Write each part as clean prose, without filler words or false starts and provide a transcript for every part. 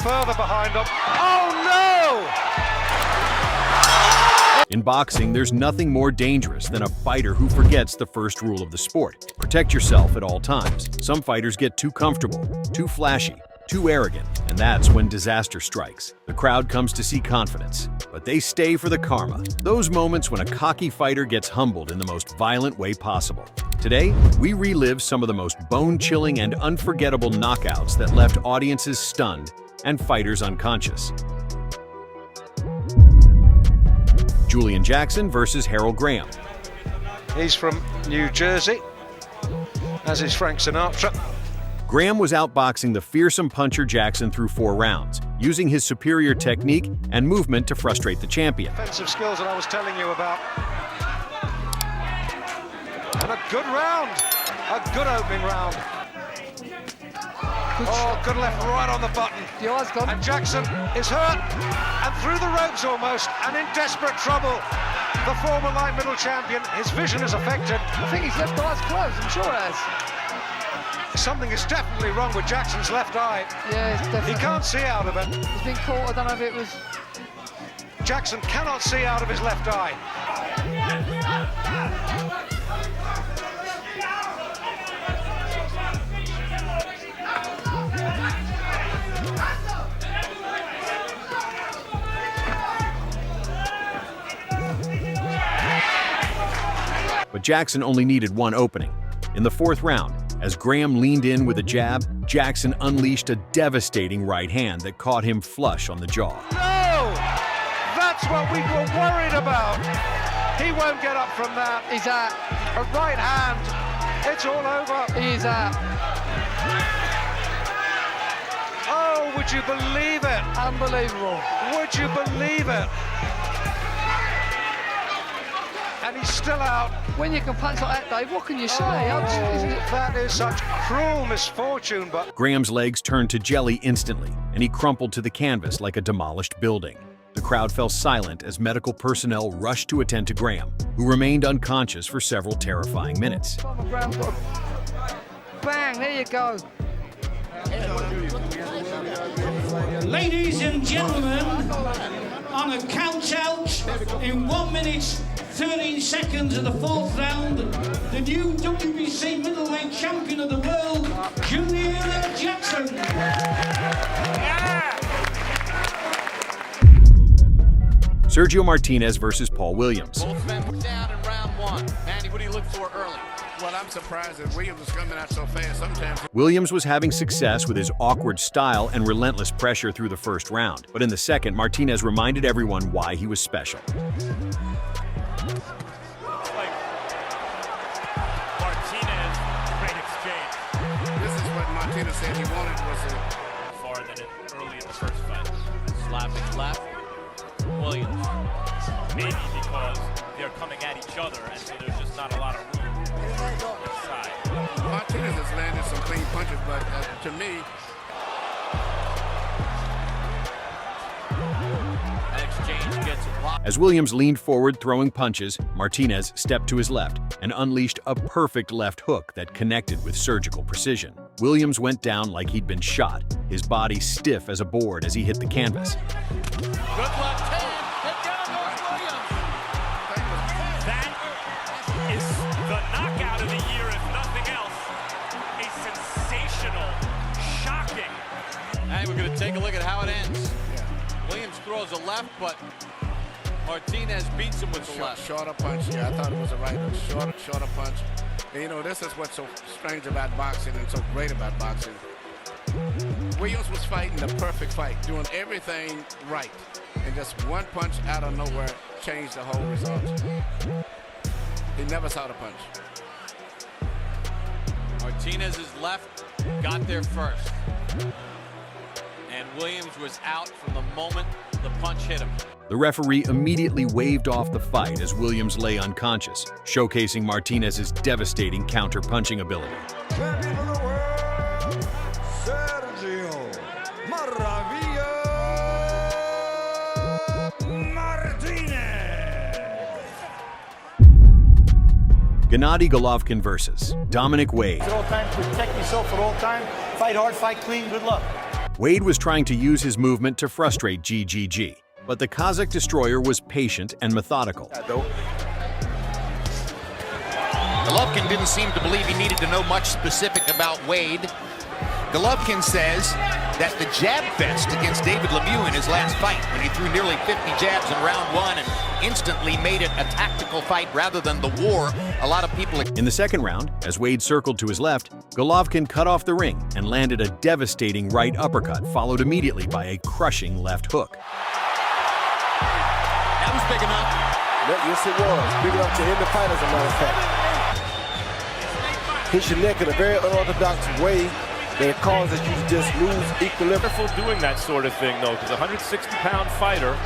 Further behind him. Oh no! In boxing, there's nothing more dangerous than a fighter who forgets the first rule of the sport. Protect yourself at all times. Some fighters get too comfortable, too flashy, too arrogant, and that's when disaster strikes. The crowd comes to see confidence, but they stay for the karma. Those moments when a cocky fighter gets humbled in the most violent way possible. Today, we relive some of the most bone-chilling and unforgettable knockouts that left audiences stunned and fighters unconscious. Julian Jackson versus Harold Graham. He's from New Jersey, as is Frank Sinatra. Graham was outboxing the fearsome puncher Jackson through 4 rounds, using his superior technique and movement to frustrate the champion. Defensive skills that I was telling you about. And a good round, a good opening round. Good left right on the button. And Jackson is hurt and through the ropes almost and in desperate trouble. The former light middle champion, his vision is affected. I think his left eye's closed, I'm sure it has. Something is definitely wrong with Jackson's left eye. Yeah, it's definitely. He can't see out of it. He's been caught, I don't know if it was... Jackson cannot see out of his left eye. But Jackson only needed one opening. In the 4th round, as Graham leaned in with a jab, Jackson unleashed a devastating right hand that caught him flush on the jaw. No! That's what we were worried about. He won't get up from that. He's out. A right hand. It's all over. He is out. Oh, would you believe it? Unbelievable. Would you believe it? And he's still out. When you can punch like that, Dave, what can you say? That is such cruel misfortune, but... Graham's legs turned to jelly instantly, and he crumpled to the canvas like a demolished building. The crowd fell silent as medical personnel rushed to attend to Graham, who remained unconscious for several terrifying minutes. Bang, there you go. Ladies and gentlemen, on a count out in 1 minute 13 seconds of the 4th round, the new WBC middleweight champion of the world, Julian Jackson. Sergio Martinez versus Paul Williams. Both men were down in round 1. Manny, what do you look for early? Well, I'm surprised that Williams was coming out so fast sometimes. Williams was having success with his awkward style and relentless pressure through the 1st round, but in the 2nd, Martinez reminded everyone why he was special. Martinez, great exchange. This is what Martinez said he wanted was a... Far than it early in the first fight. Slapping left. Williams. Maybe because they're coming at each other, and so there's just not a lot of room inside. Martinez has landed some clean punches, but to me... That exchange gets blocked. As Williams leaned forward throwing punches, Martinez stepped to his left and unleashed a perfect left hook that connected with surgical precision. Williams went down like he'd been shot, his body stiff as a board as he hit the canvas. Good left hand. And down goes Williams. That is the knockout of the year, if nothing else. A sensational, shocking. And we're going to take a look at how it ends. Williams throws a left, but Martinez beats him with the left. Shorter punch, yeah, I thought it was a right hook. Shorter punch. And, you know, this is what's so strange about boxing and so great about boxing. Williams was fighting the perfect fight, doing everything right. And just one punch out of nowhere changed the whole result. He never saw the punch. Martinez's left got there first. And Williams was out from the moment the punch hit him. The referee immediately waved off the fight as Williams lay unconscious, showcasing Martinez's devastating counter-punching ability. Champion of the world, Sergio Maravilla Martinez. Gennady Golovkin versus Dominic Wade. At all times, protect yourself at all times. Fight hard, fight clean, good luck. Wade was trying to use his movement to frustrate GGG, but the Kazakh destroyer was patient and methodical. Golovkin didn't seem to believe he needed to know much specific about Wade. Golovkin says that the jab fest against David Lemieux in his last fight, when he threw nearly 50 jabs in round one and instantly made it a tactical fight rather than the war a lot of people... In the second round, as Wade circled to his left, Golovkin cut off the ring and landed a devastating right uppercut, followed immediately by a crushing left hook. That was big enough. Yes, it was. Big enough to end the fight, as a matter of fact. Hit your neck in a very unorthodox way that causes you to just lose equilibrium. Careful doing that sort of thing, though, because a 160-pound fighter...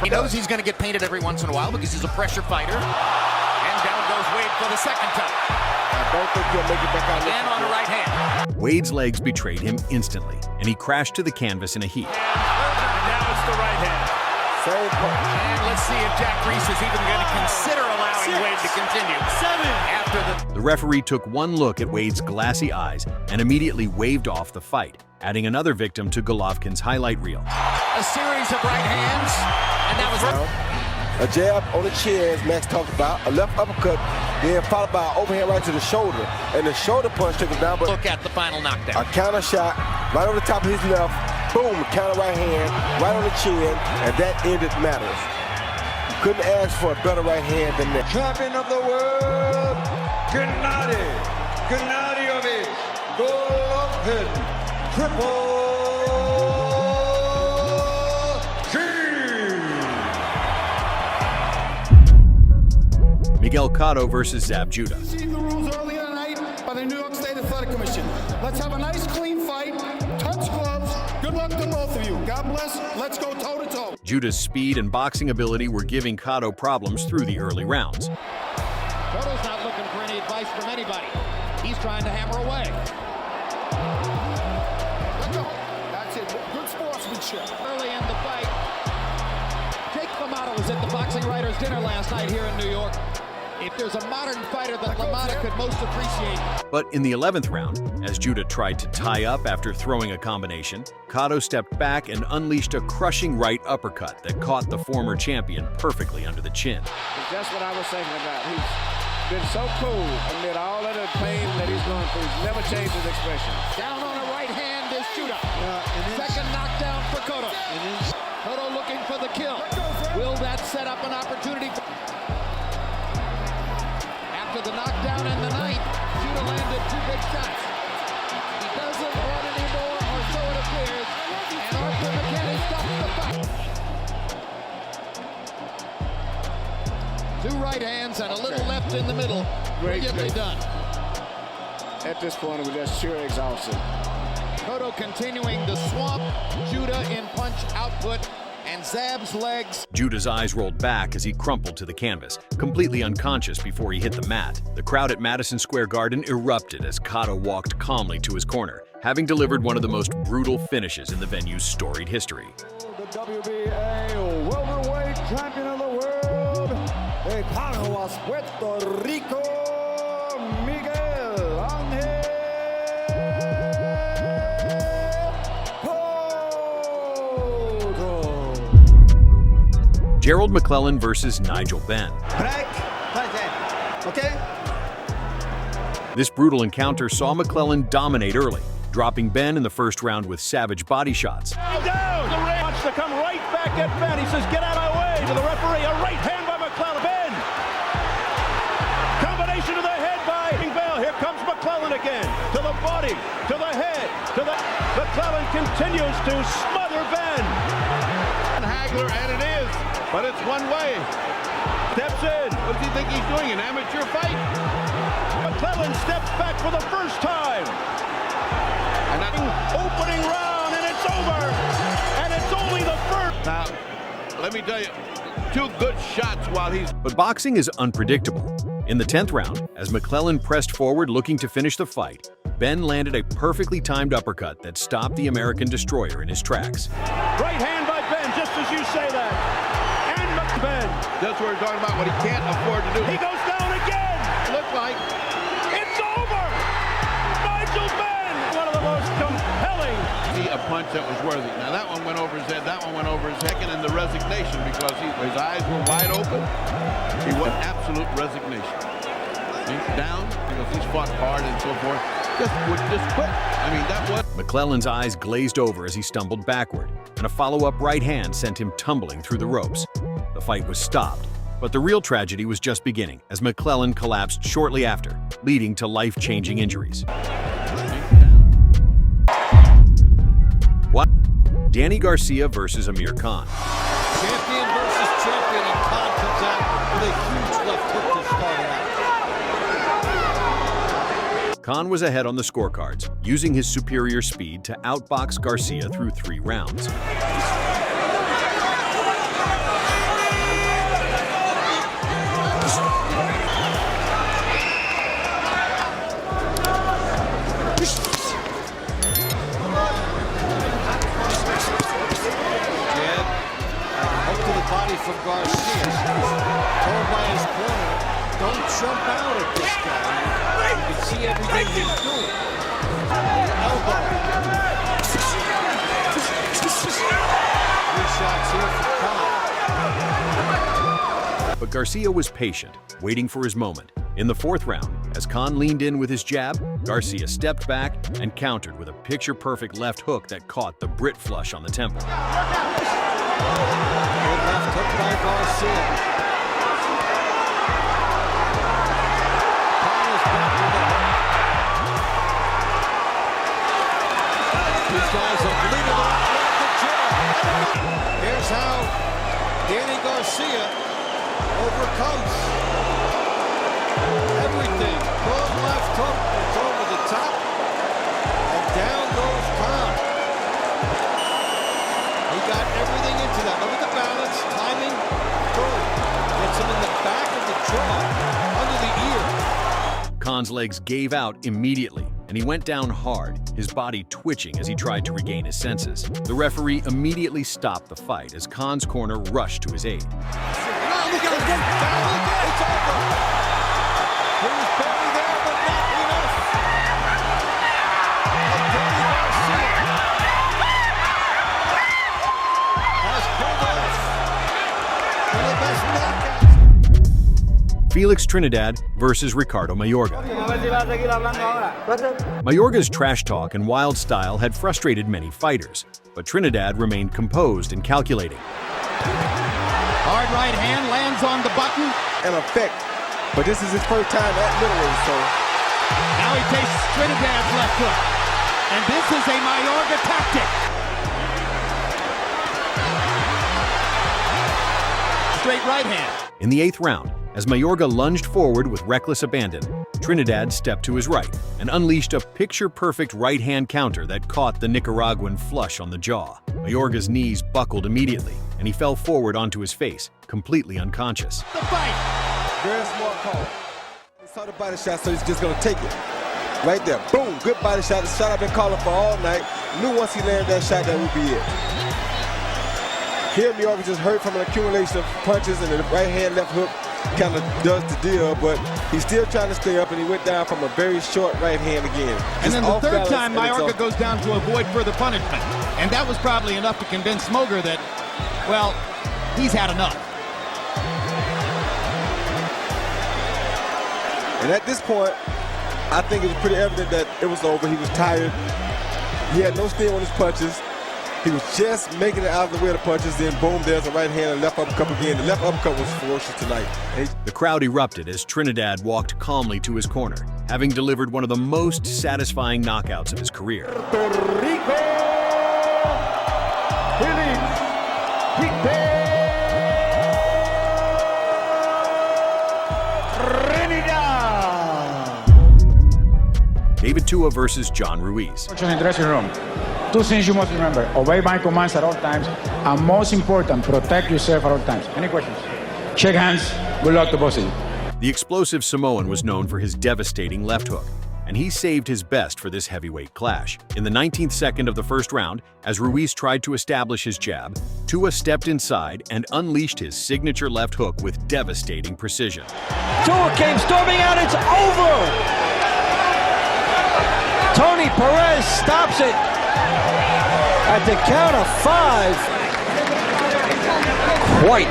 He knows he's going to get painted every once in a while because he's a pressure fighter. And down goes Wade for the second time. I don't think he'll make it back out. Again on the right hand. Wade's legs betrayed him instantly, and he crashed to the canvas in a heap. And now it's the right hand. Same punch. And let's see if Jack Ruiz is even going to consider allowing Wade to continue. After The referee took one look at Wade's glassy eyes and immediately waved off the fight, adding another victim to Golovkin's highlight reel. a series of right hands, and that was... A jab on the chin, as Max talked about, a left uppercut, then followed by an overhand right to the shoulder, and the shoulder punch took him down. But look at the final knockdown. A counter shot right over the top of his left, boom, counter right hand, right on the chin, and that ended matters. You couldn't ask for a better right hand than that. Champion of the world, Gennady Golovkin, Triple Miguel Cotto versus Zab Judah. Seeing the rules earlier tonight by the New York State Athletic Commission. Let's have a nice, clean fight. Touch gloves. Good luck to both of you. God bless. Let's go toe-to-toe. Judah's speed and boxing ability were giving Cotto problems through the early rounds. Cotto's not looking for any advice from anybody. He's trying to hammer away. Let go. That's it. Good sportsmanship. Early in the fight, Jake LaMotta was at the Boxing Writers' Dinner last night here in New York. If there's a modern fighter that LaMotta could most appreciate. But in the 11th round, as Judah tried to tie up after throwing a combination, Cotto stepped back and unleashed a crushing right uppercut that caught the former champion perfectly under the chin. That's what I was thinking about. He's been so cool amid all of the pain that he's going through. He's never changed his expression. Down on a right hand is Judah. Second knockdown for Cotto. Cotto looking for the kill. Will that set up an opportunity for... After the knockdown in the ninth, Judah landed two big shots. He doesn't run anymore, or so it appears, and Arthur McKinney stops the fight. Two right hands and a little left in the middle. Brilliantly done. At this point, we're just sheer exhaustion. Cotto continuing to swamp Judah in punch output, and Zab's legs. Judah's eyes rolled back as he crumpled to the canvas, completely unconscious before he hit the mat. The crowd at Madison Square Garden erupted as Cotto walked calmly to his corner, having delivered one of the most brutal finishes in the venue's storied history. The WBA welterweight champion of the world, de Caguas, Puerto Rico, Miguel Ángel. Gerald Mcclellan versus Nigel Benn. Okay. This brutal encounter saw Mcclellan dominate early, dropping Benn in the first round with savage body shots. Down! The ring wants to come right back at Benn. He says, get out of my way. To the referee, a right hand by Mcclellan. Benn! Combination to the head by Bell. Here comes Mcclellan again. To the body, to the head, to the... Mcclellan continues to smother Benn. Hagler, and it is, but it's one way. Steps in. What does he think he's doing, an amateur fight? Mcclellan steps back for the first time. And Opening round, and it's over. And it's only the first. Now, let me tell you, two good shots while he's... But boxing is unpredictable. In the 10th round, as Mcclellan pressed forward looking to finish the fight, Benn landed a perfectly timed uppercut that stopped the American destroyer in his tracks. Right hand by Benn, just as you say that. And Benn. That's what we're talking about, what he can't afford to do. He goes down again. Looks like It's over. Nigel Benn, one of the most compelling. a a punch that was worthy. Now that one went over his head, that one went over his head, and the resignation because his eyes were wide open. He went absolute resignation. He's down because he's fought hard and so forth. Just quit. I mean, that was... Mcclellan's eyes glazed over as he stumbled backward, and a follow-up right hand sent him tumbling through the ropes. The fight was stopped, but the real tragedy was just beginning as Mcclellan collapsed shortly after, leading to life-changing injuries. Danny Garcia versus Amir Khan. Champion versus champion, and Khan comes out with a huge left hook to start out. Khan was ahead on the scorecards, using his superior speed to outbox Garcia through 3 rounds. From Garcia, told by his corner, don't jump out at this guy. You can see everything he's doing. Elbow. 3 shots here for Khan. But Garcia was patient, waiting for his moment. In the 4th round, as Khan leaned in with his jab, Garcia stepped back and countered with a picture-perfect left hook that caught the Brit flush on the temple. Good left hook by Garcia. Khan is back with the hook. These guys are bleeding off the jaw. Here's how Danny Garcia overcomes everything. Good left hook, it's over the top, and down goes Khan. He got everything into that. Look at the balance, timing, boom. Gets him in the back of the jaw, under the ear. Khan's legs gave out immediately, and he went down hard, his body twitching as he tried to regain his senses. The referee immediately stopped the fight as Khan's corner rushed to his aid. Look at him, it's over. He was barely there, but not enough. Danny Garcia has pulled off one of the best knockouts. Felix Trinidad versus Ricardo Mayorga. Mayorga's trash talk and wild style had frustrated many fighters, but Trinidad remained composed and calculating. Hard right hand lands on the button. In effect, but this is his first time at middleweight, so... Now he takes Trinidad's left hook. And this is a Mayorga tactic. Straight right hand. In the 8th round, as Mayorga lunged forward with reckless abandon, Trinidad stepped to his right and unleashed a picture-perfect right-hand counter that caught the Nicaraguan flush on the jaw. Mayorga's knees buckled immediately, and he fell forward onto his face, completely unconscious. The fight. Very smart call. He saw the body shot, so he's just going to take it. Right there. Boom. Good body shot. The shot I've been calling for all night. Knew once he landed that shot, that would be it. Here, Mayorga just hurt from an accumulation of punches, and the right hand, left hook kind of does the deal, but he's still trying to stay up, and he went down from a very short right hand again. And then the 3rd time, Mayorga goes down to avoid further punishment. And that was probably enough to convince Smoger that, well, he's had enough. And at this point, I think it was pretty evident that it was over. He was tired. He had no steam on his punches. He was just making it out of the way of the punches. Then boom, there's a right hand and left uppercut again. The left uppercut was ferocious tonight. The crowd erupted as Trinidad walked calmly to his corner, having delivered one of the most satisfying knockouts of his career. David Tua versus John Ruiz. In the dressing room, 2 things you must remember: obey my commands at all times, and most important, protect yourself at all times. Any questions? Shake hands. Good luck to both of you. The explosive Samoan was known for his devastating left hook, and he saved his best for this heavyweight clash. In the 19th second of the 1st round, as Ruiz tried to establish his jab, Tua stepped inside and unleashed his signature left hook with devastating precision. Tua came storming out. It's over. Tony Perez stops it. at the count of 5. Quite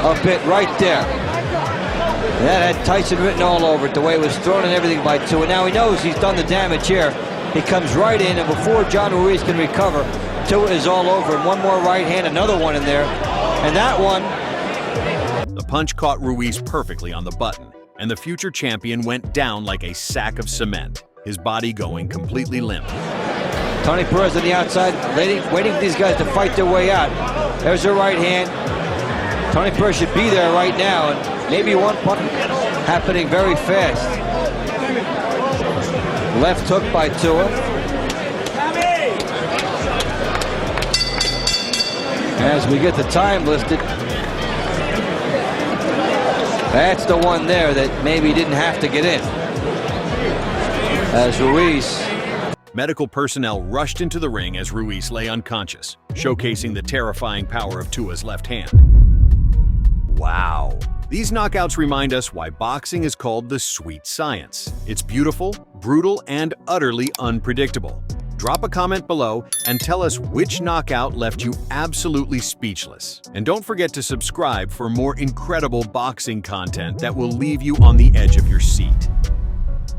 a bit right there. That had Tyson written all over it, the way it was thrown and everything by Tua. Now he knows he's done the damage here. He comes right in, and before John Ruiz can recover, Tua is all over him. One more right hand, another one in there. And that one... The punch caught Ruiz perfectly on the button, and the future champion went down like a sack of cement, his body going completely limp. Tony Perez on the outside, waiting for these guys to fight their way out. There's their right hand. Tony Perez should be there right now, and maybe one punch happening very fast. Left hook by Tua. As we get the time listed, that's the one there that maybe didn't have to get in. As Ruiz. Medical personnel rushed into the ring as Ruiz lay unconscious, showcasing the terrifying power of Tua's left hand. Wow. These knockouts remind us why boxing is called the sweet science. It's beautiful, brutal, and utterly unpredictable. Drop a comment below and tell us which knockout left you absolutely speechless. And don't forget to subscribe for more incredible boxing content that will leave you on the edge of your seat.